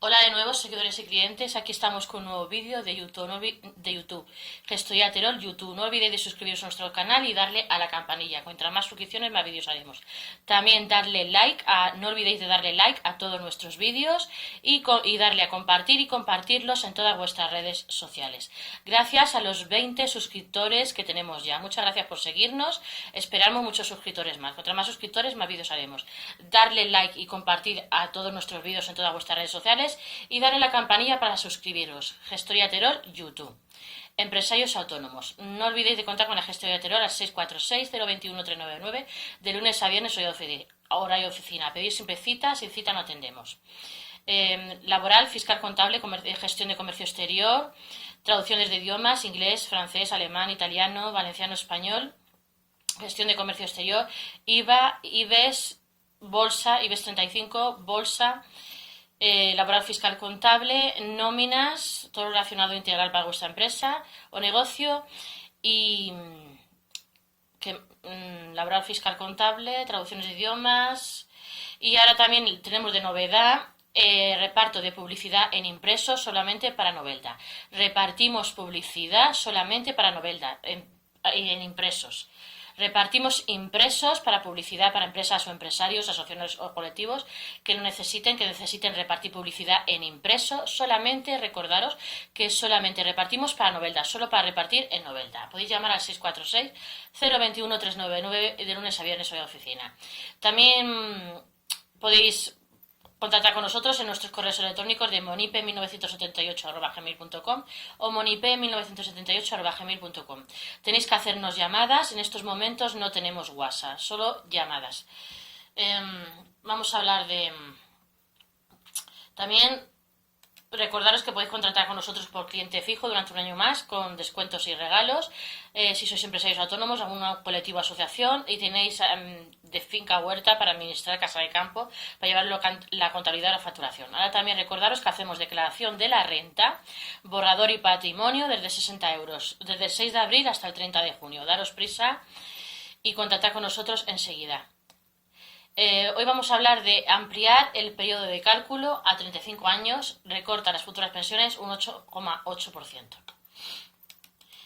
Hola de nuevo, seguidores y clientes. Aquí estamos con un nuevo vídeo de YouTube, Gestoría Terol YouTube. No olvidéis de suscribiros a nuestro canal y darle a la campanilla. Cuantas más suscripciones, más vídeos haremos. También no olvidéis de darle like a todos nuestros vídeos y darle a compartir y compartirlos en todas vuestras redes sociales. Gracias a los 20 suscriptores que tenemos ya. Muchas gracias por seguirnos. Esperamos muchos suscriptores más. Contra más suscriptores, más vídeos haremos. Darle like y compartir a todos nuestros vídeos en todas vuestras redes sociales y darle la campanilla para suscribiros. Gestoría Terol YouTube. Empresarios autónomos. No olvidéis de contar con la Gestoría Terol al 646-021-399 de lunes a viernes horario de oficina. Pedir siempre cita, sin cita no atendemos. Laboral, fiscal, contable, gestión de comercio exterior, traducciones de idiomas, inglés, francés, alemán, italiano, valenciano, español, gestión de comercio exterior, IVA, IBEX, bolsa, IBEX 35, bolsa, laboral, fiscal, contable, nóminas, todo relacionado integral para vuestra empresa o negocio y laboral, fiscal, contable, traducciones de idiomas. Y ahora también tenemos de novedad reparto de publicidad en impreso solamente para Novelda. Repartimos publicidad solamente para Novelda en impresos. Repartimos impresos para publicidad para empresas o empresarios, asociaciones o colectivos que necesiten repartir publicidad en impreso. Solamente recordaros que solamente repartimos para Novelda, solo para repartir en Novelda. Podéis llamar al 646-021-399 de lunes a viernes hoy a oficina. También podéis contactar con nosotros en nuestros correos electrónicos de monipe1978@gmail.com o monipe1978@gmail.com. Tenéis que hacernos llamadas. En estos momentos no tenemos WhatsApp, solo llamadas. Vamos a hablar de... También recordaros que podéis contratar con nosotros por cliente fijo durante un año más con descuentos y regalos. Si sois empresarios autónomos, algún colectivo o asociación y tenéis de finca o huerta para administrar casa de campo, para llevar la contabilidad de la facturación. Ahora también recordaros que hacemos declaración de la renta, borrador y patrimonio desde 60 euros, desde el 6 de abril hasta el 30 de junio. Daros prisa y contactad con nosotros enseguida. Hoy vamos a hablar de ampliar el periodo de cálculo a 35 años, recorta las futuras pensiones un 8,8%.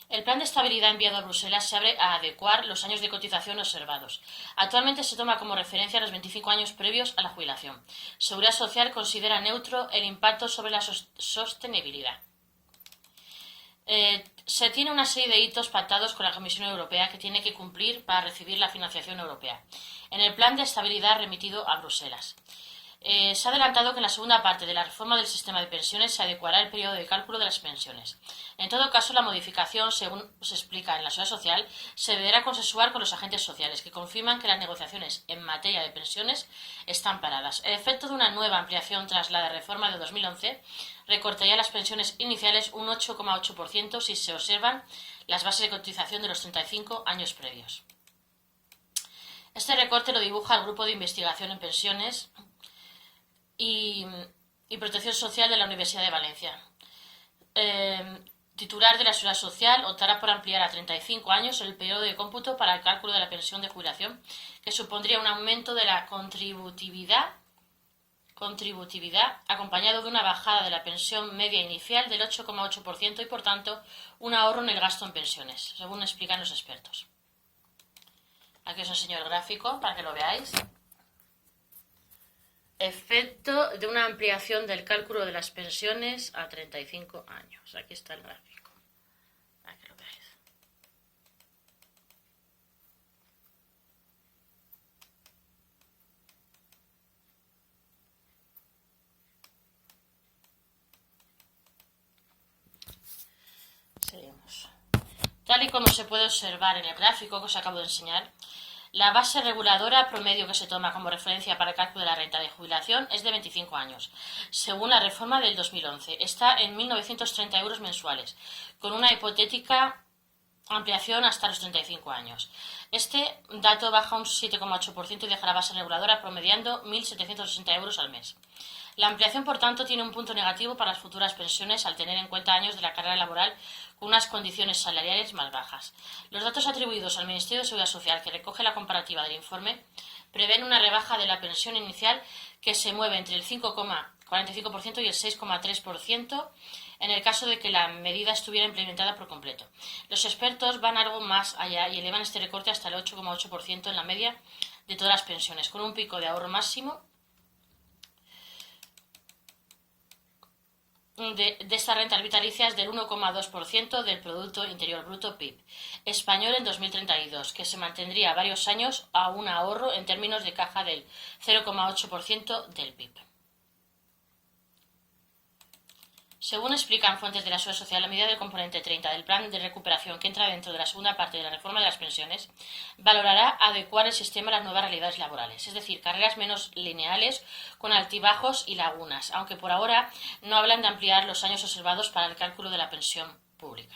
El plan de estabilidad enviado a Bruselas se abre a adecuar los años de cotización observados. Actualmente se toma como referencia los 25 años previos a la jubilación. Seguridad Social considera neutro el impacto sobre la sostenibilidad. Se tiene una serie de hitos pactados con la Comisión Europea que tiene que cumplir para recibir la financiación europea en el plan de estabilidad remitido a Bruselas. Se ha adelantado que en la segunda parte de la reforma del sistema de pensiones se adecuará el periodo de cálculo de las pensiones. En todo caso, la modificación, según se explica en la Seguridad Social, se deberá consensuar con los agentes sociales, que confirman que las negociaciones en materia de pensiones están paradas. El efecto de una nueva ampliación tras la reforma de 2011 recortaría las pensiones iniciales un 8,8% si se observan las bases de cotización de los 35 años previos. Este recorte lo dibuja el Grupo de Investigación en Pensiones y Protección Social de la Universidad de Valencia. Titular de la Seguridad Social optará por ampliar a 35 años el periodo de cómputo para el cálculo de la pensión de jubilación, que supondría un aumento de la contributividad acompañado de una bajada de la pensión media inicial del 8,8% y, por tanto, un ahorro en el gasto en pensiones, según explican los expertos. Aquí os enseño el gráfico para que lo veáis. Efecto de una ampliación del cálculo de las pensiones a 35 años. Aquí está el gráfico, para que lo veáis. Seguimos. Tal y como se puede observar en el gráfico que os acabo de enseñar, la base reguladora promedio que se toma como referencia para el cálculo de la renta de jubilación es de 25 años, según la reforma del 2011. Está en 1.930 euros mensuales, con una hipotética ampliación hasta los 35 años. Este dato baja un 7,8% y deja la base reguladora promediando 1.760 euros al mes. La ampliación, por tanto, tiene un punto negativo para las futuras pensiones al tener en cuenta años de la carrera laboral con unas condiciones salariales más bajas. Los datos atribuidos al Ministerio de Seguridad Social, que recoge la comparativa del informe, prevén una rebaja de la pensión inicial que se mueve entre el 5,1 45% y el 6,3% en el caso de que la medida estuviera implementada por completo. Los expertos van algo más allá y elevan este recorte hasta el 8,8% en la media de todas las pensiones, con un pico de ahorro máximo de estas rentas vitalicias del 1,2% del Producto Interior Bruto PIB español en 2032, que se mantendría varios años a un ahorro en términos de caja del 0,8% del PIB. Según explican fuentes de la Seguridad Social, la medida del componente 30 del plan de recuperación que entra dentro de la segunda parte de la reforma de las pensiones valorará adecuar el sistema a las nuevas realidades laborales, es decir, carreras menos lineales con altibajos y lagunas, aunque por ahora no hablan de ampliar los años observados para el cálculo de la pensión pública.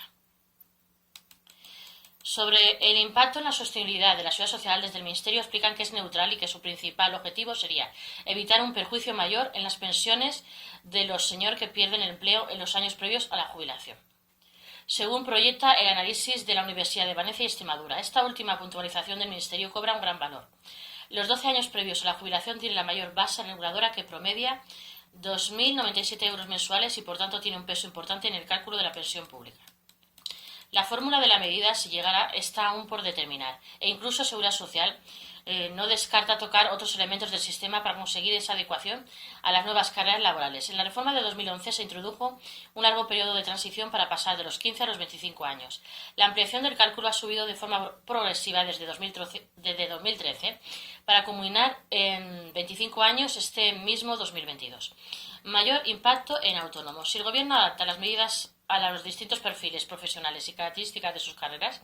Sobre el impacto en la sostenibilidad de la seguridad social, desde el Ministerio explican que es neutral y que su principal objetivo sería evitar un perjuicio mayor en las pensiones de los señores que pierden el empleo en los años previos a la jubilación. Según proyecta el análisis de la Universidad de Valencia y Extremadura, esta última puntualización del Ministerio cobra un gran valor. Los 12 años previos a la jubilación tienen la mayor base reguladora, que promedia 2.097 euros mensuales y por tanto tiene un peso importante en el cálculo de la pensión pública. La fórmula de la medida, si llegara, está aún por determinar, e incluso Seguridad Social no descarta tocar otros elementos del sistema para conseguir esa adecuación a las nuevas carreras laborales. En la reforma de 2011 se introdujo un largo periodo de transición para pasar de los 15 a los 25 años. La ampliación del cálculo ha subido de forma progresiva desde 2013 para culminar en 25 años este mismo 2022. Mayor impacto en autónomos. Si el Gobierno adapta las medidas a los distintos perfiles profesionales y características de sus carreras,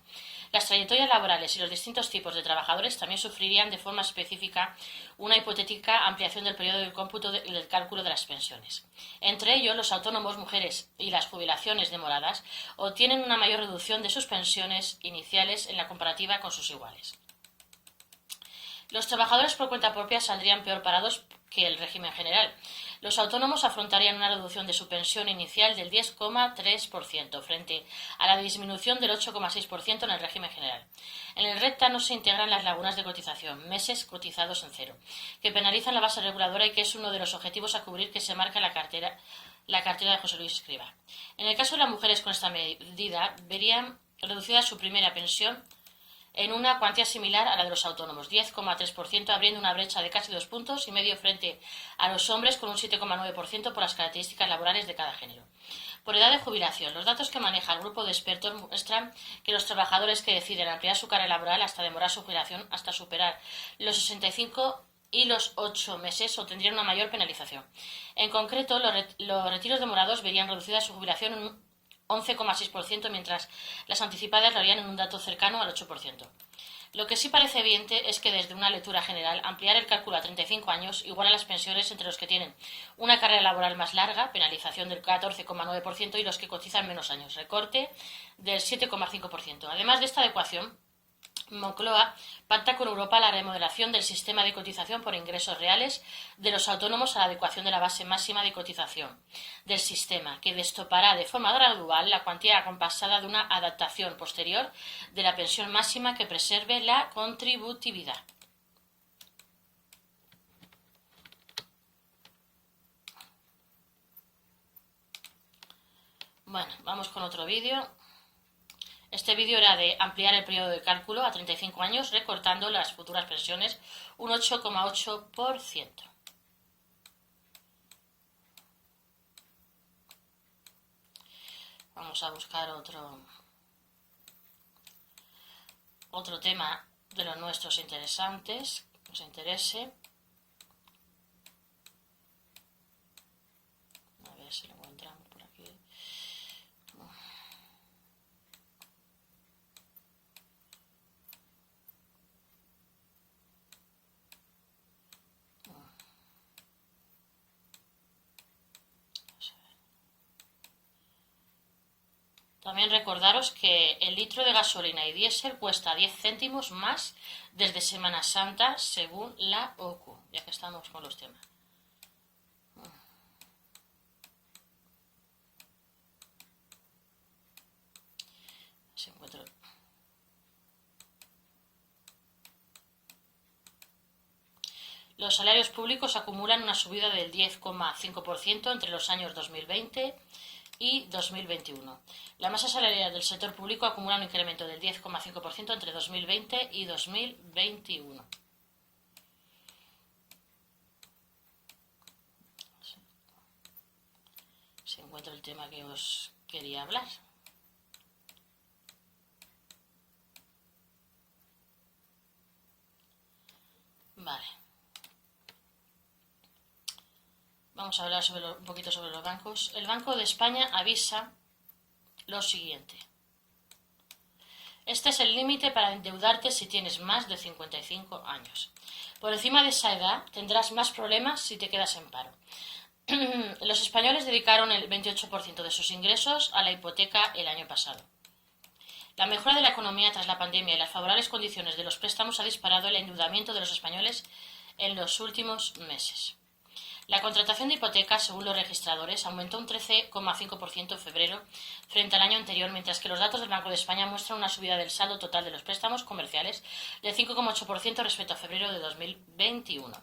las trayectorias laborales y los distintos tipos de trabajadores también sufrirían de forma específica una hipotética ampliación del periodo de cómputo del cálculo de las pensiones. Entre ellos, los autónomos, mujeres y las jubilaciones demoradas obtienen una mayor reducción de sus pensiones iniciales en la comparativa con sus iguales. Los trabajadores por cuenta propia saldrían peor parados que el régimen general. Los autónomos afrontarían una reducción de su pensión inicial del 10,3% frente a la disminución del 8,6% en el régimen general. En el RECTA no se integran las lagunas de cotización, meses cotizados en cero, que penalizan la base reguladora y que es uno de los objetivos a cubrir que se marca en la cartera de José Luis Escrivá. En el caso de las mujeres, con esta medida verían reducida su primera pensión en una cuantía similar a la de los autónomos, 10,3%, abriendo una brecha de casi 2,5 puntos frente a los hombres, con un 7,9% por las características laborales de cada género. Por edad de jubilación, los datos que maneja el grupo de expertos muestran que los trabajadores que deciden ampliar su carrera laboral hasta demorar su jubilación hasta superar los 65 y los 8 meses obtendrían una mayor penalización. En concreto, los retiros demorados verían reducida su jubilación en un 11,6%, mientras las anticipadas lo harían en un dato cercano al 8%. Lo que sí parece evidente es que, desde una lectura general, ampliar el cálculo a 35 años iguala las pensiones entre los que tienen una carrera laboral más larga, penalización del 14,9%, y los que cotizan menos años, recorte del 7,5%. Además de esta adecuación, Moncloa pacta con Europa la remodelación del sistema de cotización por ingresos reales de los autónomos a la adecuación de la base máxima de cotización del sistema, que destopará de forma gradual la cuantía acompasada de una adaptación posterior de la pensión máxima que preserve la contributividad. Bueno, vamos con otro vídeo. Este vídeo era de ampliar el periodo de cálculo a 35 años, recortando las futuras pensiones un 8,8%. Vamos a buscar otro tema de los nuestros interesantes, que nos interese. A ver si lo encontramos por aquí. También recordaros que el litro de gasolina y diésel cuesta 10 céntimos más desde Semana Santa, según la OCU, ya que estamos con los temas. Si encuentro. Los salarios públicos acumulan una subida del 10,5% entre los años 2020 y 2021. La masa salarial del sector público acumula un incremento del 10,5% entre 2020 y 2021. Si encuentro el tema que os quería hablar. Vale. Vamos a hablar un poquito sobre los bancos. El Banco de España avisa lo siguiente. Este es el límite para endeudarte si tienes más de 55 años. Por encima de esa edad tendrás más problemas si te quedas en paro. Los españoles dedicaron el 28% de sus ingresos a la hipoteca el año pasado. La mejora de la economía tras la pandemia y las favorables condiciones de los préstamos ha disparado el endeudamiento de los españoles en los últimos meses. La contratación de hipotecas, según los registradores, aumentó un 13,5% en febrero frente al año anterior, mientras que los datos del Banco de España muestran una subida del saldo total de los préstamos comerciales del 5,8% respecto a febrero de 2021.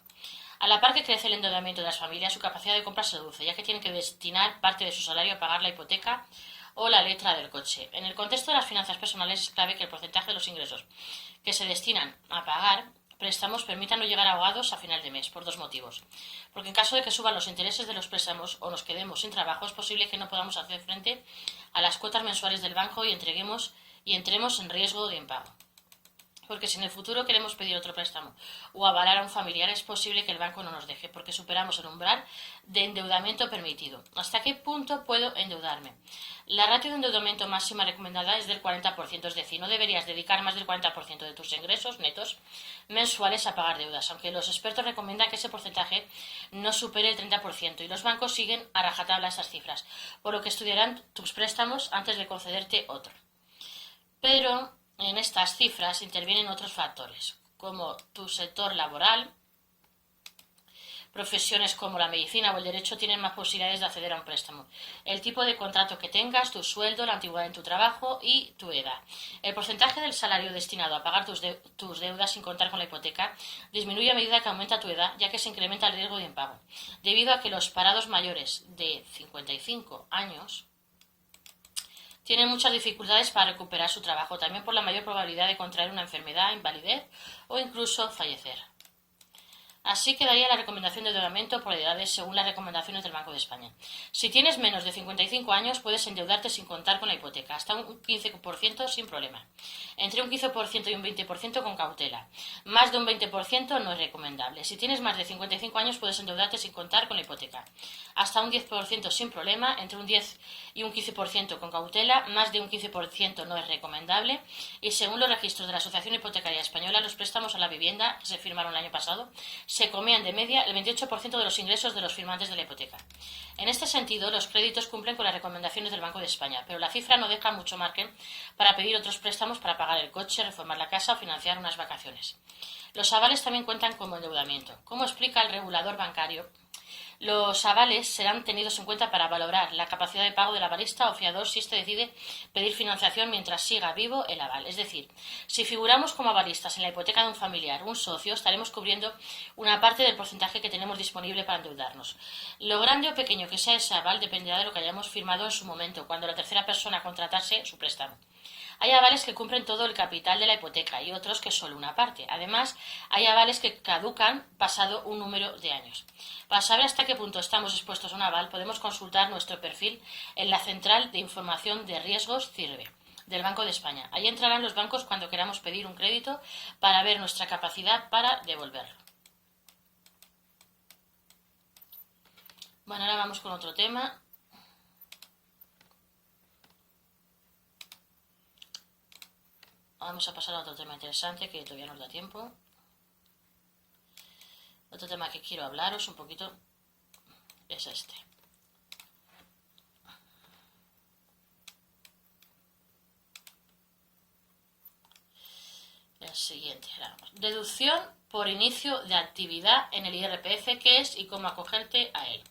A la par que crece el endeudamiento de las familias, su capacidad de compra se reduce, ya que tienen que destinar parte de su salario a pagar la hipoteca o la letra del coche. En el contexto de las finanzas personales es clave que el porcentaje de los ingresos que se destinan a pagar préstamos permitan no llegar ahogados a final de mes, por dos motivos. Porque en caso de que suban los intereses de los préstamos o nos quedemos sin trabajo, es posible que no podamos hacer frente a las cuotas mensuales del banco y entremos en riesgo de impago. Porque si en el futuro queremos pedir otro préstamo o avalar a un familiar, es posible que el banco no nos deje, porque superamos el umbral de endeudamiento permitido. ¿Hasta qué punto puedo endeudarme? La ratio de endeudamiento máxima recomendada es del 40%, es decir, no deberías dedicar más del 40% de tus ingresos netos mensuales a pagar deudas, aunque los expertos recomiendan que ese porcentaje no supere el 30% y los bancos siguen a rajatabla estas cifras, por lo que estudiarán tus préstamos antes de concederte otro. Pero en estas cifras intervienen otros factores, como tu sector laboral. Profesiones como la medicina o el derecho tienen más posibilidades de acceder a un préstamo. El tipo de contrato que tengas, tu sueldo, la antigüedad en tu trabajo y tu edad. El porcentaje del salario destinado a pagar tus deudas sin contar con la hipoteca disminuye a medida que aumenta tu edad, ya que se incrementa el riesgo de impago. Debido a que los parados mayores de 55 años tienen muchas dificultades para recuperar su trabajo, también por la mayor probabilidad de contraer una enfermedad, invalidez o incluso fallecer. Así quedaría la recomendación de endeudamiento por edades según las recomendaciones del Banco de España. Si tienes menos de 55 años, puedes endeudarte sin contar con la hipoteca, hasta un 15% sin problema. Entre un 15% y un 20% con cautela. Más de un 20% no es recomendable. Si tienes más de 55 años, puedes endeudarte sin contar con la hipoteca. Hasta un 10% sin problema, entre un 10 y un 15% con cautela. Más de un 15% no es recomendable. Y según los registros de la Asociación Hipotecaria Española, los préstamos a la vivienda que se firmaron el año pasado se comían de media el 28% de los ingresos de los firmantes de la hipoteca. En este sentido, los créditos cumplen con las recomendaciones del Banco de España, pero la cifra no deja mucho margen para pedir otros préstamos para pagar el coche, reformar la casa o financiar unas vacaciones. Los avales también cuentan como endeudamiento. Como explica el regulador bancario, los avales serán tenidos en cuenta para valorar la capacidad de pago del avalista o fiador si éste decide pedir financiación mientras siga vivo el aval. Es decir, si figuramos como avalistas en la hipoteca de un familiar o un socio, estaremos cubriendo una parte del porcentaje que tenemos disponible para endeudarnos. Lo grande o pequeño que sea ese aval dependerá de lo que hayamos firmado en su momento, cuando la tercera persona contratase su préstamo. Hay avales que cumplen todo el capital de la hipoteca y otros que solo una parte. Además, hay avales que caducan pasado un número de años. Para saber hasta qué punto estamos expuestos a un aval, podemos consultar nuestro perfil en la Central de Información de Riesgos CIRBE del Banco de España. Ahí entrarán los bancos cuando queramos pedir un crédito para ver nuestra capacidad para devolverlo. Bueno, ahora vamos con otro tema. Vamos a pasar a otro tema interesante que todavía nos da tiempo. Otro tema que quiero hablaros un poquito es este. El siguiente. Deducción por inicio de actividad en el IRPF, ¿qué es y cómo acogerte a él?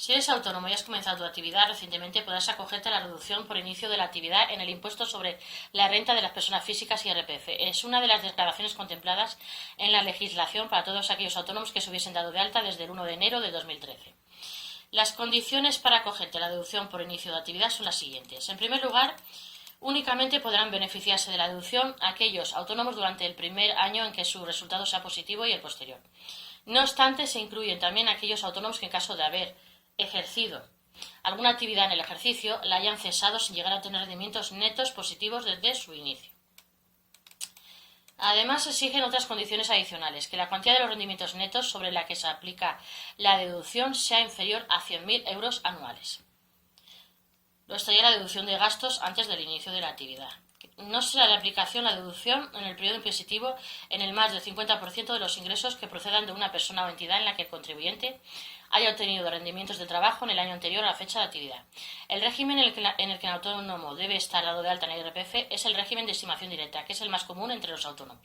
Si eres autónomo y has comenzado tu actividad recientemente, podrás acogerte a la reducción por inicio de la actividad en el impuesto sobre la renta de las personas físicas y IRPF. Es una de las declaraciones contempladas en la legislación para todos aquellos autónomos que se hubiesen dado de alta desde el 1 de enero de 2013. Las condiciones para acogerte a la deducción por inicio de actividad son las siguientes. En primer lugar, únicamente podrán beneficiarse de la deducción aquellos autónomos durante el primer año en que su resultado sea positivo y el posterior. No obstante, se incluyen también aquellos autónomos que, en caso de haber ejercido alguna actividad en el ejercicio, la hayan cesado sin llegar a tener rendimientos netos positivos desde su inicio. Además, se exigen otras condiciones adicionales, que la cuantía de los rendimientos netos sobre la que se aplica la deducción sea inferior a 100.000 euros anuales. Luego estaría la deducción de gastos antes del inicio de la actividad. No será de aplicación la deducción en el periodo impositivo en el más del 50% de los ingresos que procedan de una persona o entidad en la que el contribuyente haya obtenido rendimientos de trabajo en el año anterior a la fecha de actividad. El régimen en el que el autónomo debe estar dado de alta en el IRPF es el régimen de estimación directa, que es el más común entre los autónomos.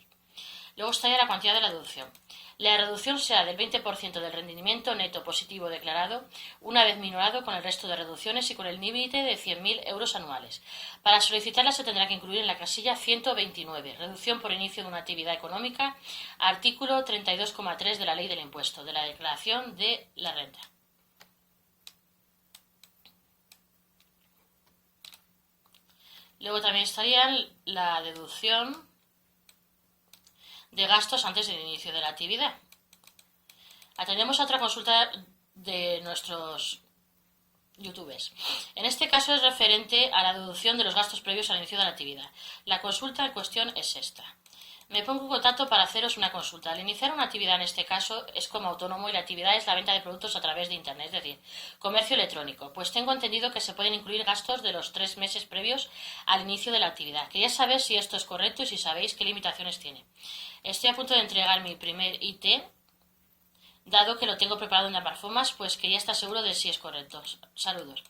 Luego estaría la cuantía de la deducción. La reducción será del 20% del rendimiento neto positivo declarado, una vez minorado con el resto de reducciones y con el límite de 100.000 euros anuales. Para solicitarla se tendrá que incluir en la casilla 129, reducción por inicio de una actividad económica, artículo 32,3 de la Ley del Impuesto, de la Declaración de la Renta. Luego también estaría la deducción de gastos antes del inicio de la actividad. Atendemos a otra consulta de nuestros youtubers. En este caso es referente a la deducción de los gastos previos al inicio de la actividad. La consulta en cuestión es esta. Me pongo en contacto para haceros una consulta. Al iniciar una actividad en este caso es como autónomo y la actividad es la venta de productos a través de Internet, es decir, comercio electrónico. Pues tengo entendido que se pueden incluir gastos de los 3 meses previos al inicio de la actividad. Quería saber si esto es correcto y si sabéis qué limitaciones tiene. Estoy a punto de entregar mi primer IT, dado que lo tengo preparado en la Parfomas, pues quería estar seguro de si es correcto. Saludos.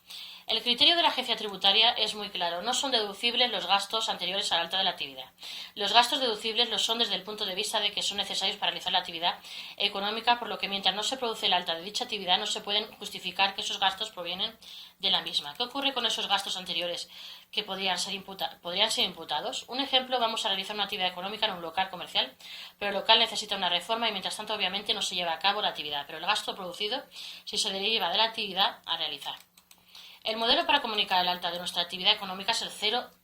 El criterio de la agencia tributaria es muy claro. No son deducibles los gastos anteriores al alta de la actividad. Los gastos deducibles lo son desde el punto de vista de que son necesarios para realizar la actividad económica, por lo que mientras no se produce el alta de dicha actividad no se pueden justificar que esos gastos provienen de la misma. ¿Qué ocurre con esos gastos anteriores que podrían ser imputados? Un ejemplo, vamos a realizar una actividad económica en un local comercial, pero el local necesita una reforma y mientras tanto obviamente no se lleva a cabo la actividad, pero el gasto producido sí se deriva de la actividad a realizar. El modelo para comunicar el alta de nuestra actividad económica es el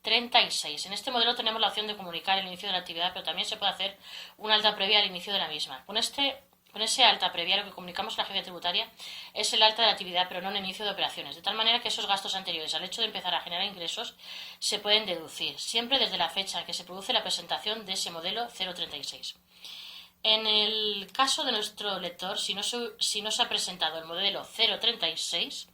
036. En este modelo tenemos la opción de comunicar el inicio de la actividad, pero también se puede hacer una alta previa al inicio de la misma. Con ese alta previa, lo que comunicamos a la agencia tributaria es el alta de la actividad, pero no el inicio de operaciones, de tal manera que esos gastos anteriores al hecho de empezar a generar ingresos se pueden deducir, siempre desde la fecha en que se produce la presentación de ese modelo 036. En el caso de nuestro lector, si no se ha presentado el modelo 036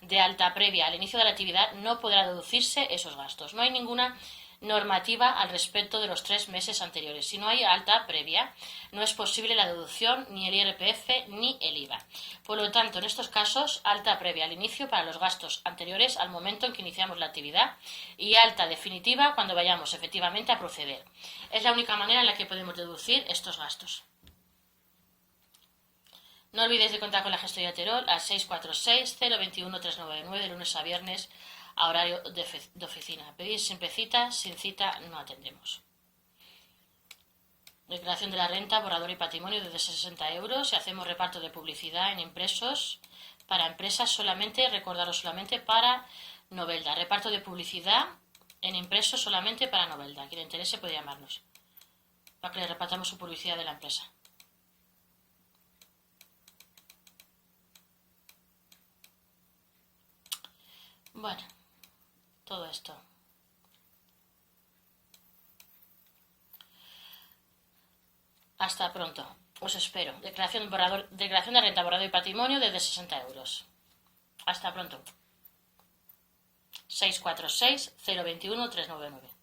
de alta previa al inicio de la actividad, no podrá deducirse esos gastos. No hay ninguna normativa al respecto de los 3 meses anteriores. Si no hay alta previa, no es posible la deducción, ni el IRPF ni el IVA. Por lo tanto, en estos casos, alta previa al inicio para los gastos anteriores al momento en que iniciamos la actividad y alta definitiva cuando vayamos efectivamente a proceder. Es la única manera en la que podemos deducir estos gastos. No olvidéis de contar con la gestoría Terol al 646-021-399 de lunes a viernes a horario de oficina. Pedís siempre cita, sin cita no atendemos. Declaración de la renta, borrador y patrimonio desde 60 euros y hacemos reparto de publicidad en impresos para empresas solamente, recordaros solamente para Novelda. Reparto de publicidad en impresos solamente para Novelda. Quien le interese puede llamarnos para que le repartamos su publicidad de la empresa. Bueno, todo esto. Hasta pronto. Os espero. Declaración de renta, borrador y patrimonio desde 60 euros. Hasta pronto. 646-021-399.